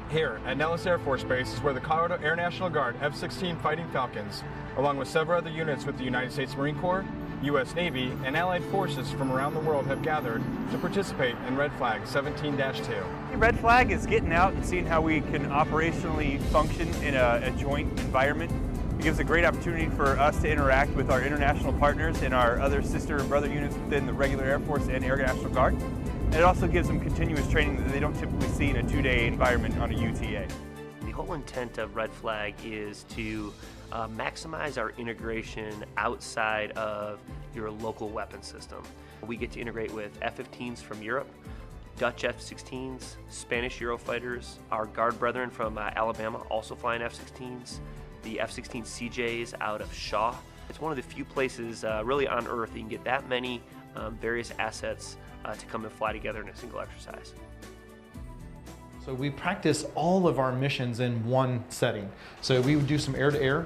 Here at Nellis Air Force Base is where the Colorado Air National Guard F-16 Fighting Falcons, along with several other units with the United States Marine Corps, U.S. Navy, and allied forces from around the world have gathered to participate in Red Flag 17-2. Red Flag is getting out and seeing how we can operationally function in a joint environment. It gives a great opportunity for us to interact with our international partners and our other sister and brother units within the regular Air Force and Air National Guard. And it also gives them continuous training that they don't typically see in a two-day environment on a UTA. The whole intent of Red Flag is to maximize our integration outside of your local weapon system. We get to integrate with F-15s from Europe, Dutch F-16s, Spanish Eurofighters, our Guard brethren from Alabama also flying F-16s, the F-16 CJs out of Shaw. It's one of the few places really on Earth that you can get that many various assets to come and fly together in a single exercise. So we practice all of our missions in one setting. So we would do some air-to-air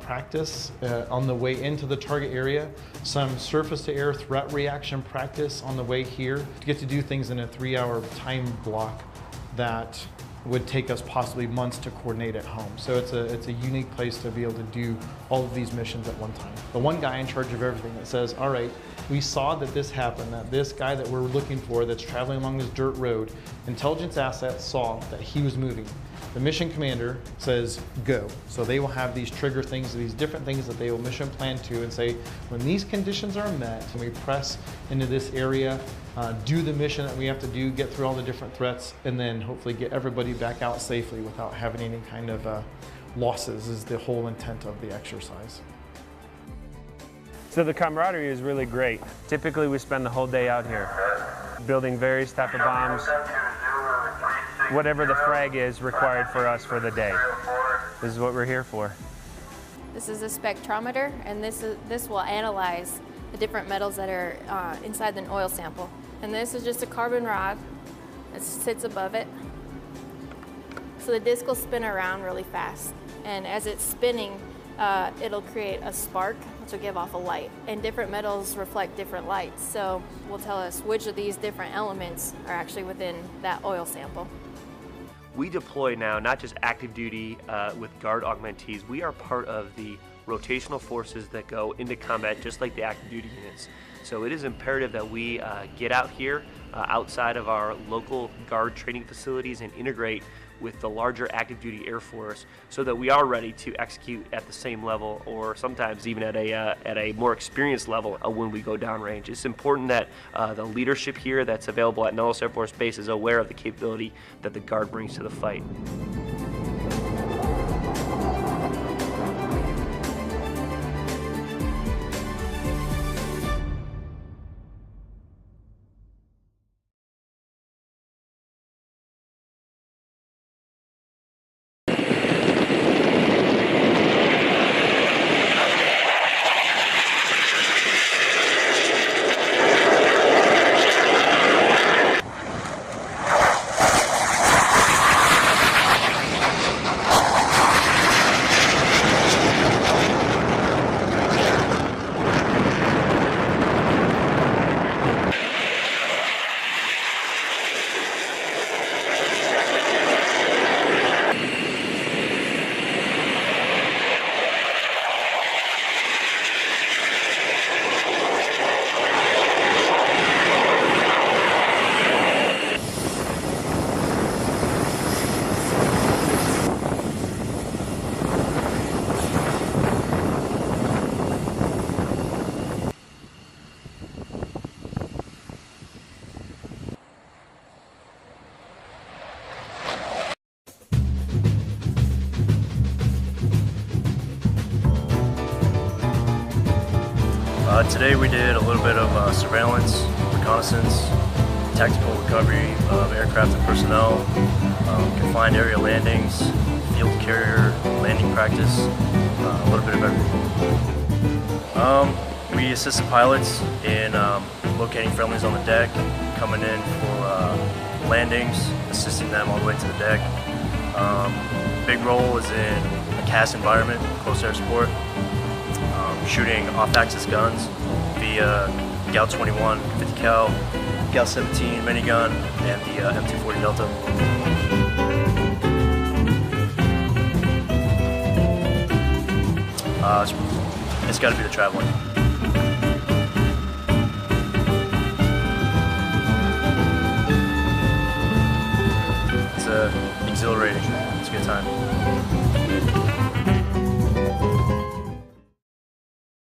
practice on the way into the target area, some surface-to-air threat reaction practice on the way here, to get to do things in a 3-hour time block that would take us possibly months to coordinate at home. So it's a unique place to be able to do all of these missions at one time. The one guy in charge of everything that says, all right, we saw that this happened, that this guy that we're looking for that's traveling along this dirt road, intelligence assets saw that he was moving. The mission commander says, go. So they will have these trigger things, these different things that they will mission plan to and say, when these conditions are met, and we press into this area, do the mission that we have to do, get through all the different threats, and then hopefully get everybody back out safely without having any kind of losses is the whole intent of the exercise. So the camaraderie is really great. Typically we spend the whole day out here building various type of bombs, whatever the frag is required for us for the day. This is what we're here for. This is a spectrometer, and this will analyze the different metals that are inside an oil sample. And this is just a carbon rod that sits above it. So the disc will spin around really fast, and as it's spinning, it'll create a spark, which will give off a light. And different metals reflect different lights, so will tell us which of these different elements are actually within that oil sample. We deploy now not just active duty with Guard augmentees, we are part of the rotational forces that go into combat just like the active duty units. So it is imperative that we get out here outside of our local Guard training facilities and integrate with the larger active duty Air Force so that we are ready to execute at the same level or sometimes even at a more experienced level when we go downrange. It's important that the leadership here that's available at Nellis Air Force Base is aware of the capability that the Guard brings to the fight. Today we did a little bit of surveillance, reconnaissance, tactical recovery of aircraft and personnel, confined area landings, field carrier landing practice, a little bit of everything. We assisted pilots in locating friendlies on the deck, coming in for landings, assisting them all the way to the deck. Big role is in a CAS environment, close air support. Shooting off-axis guns via Gal 21 50 cal, Gal 17 minigun, and the M240 Delta. It's got to be the traveling. It's exhilarating. It's a good time.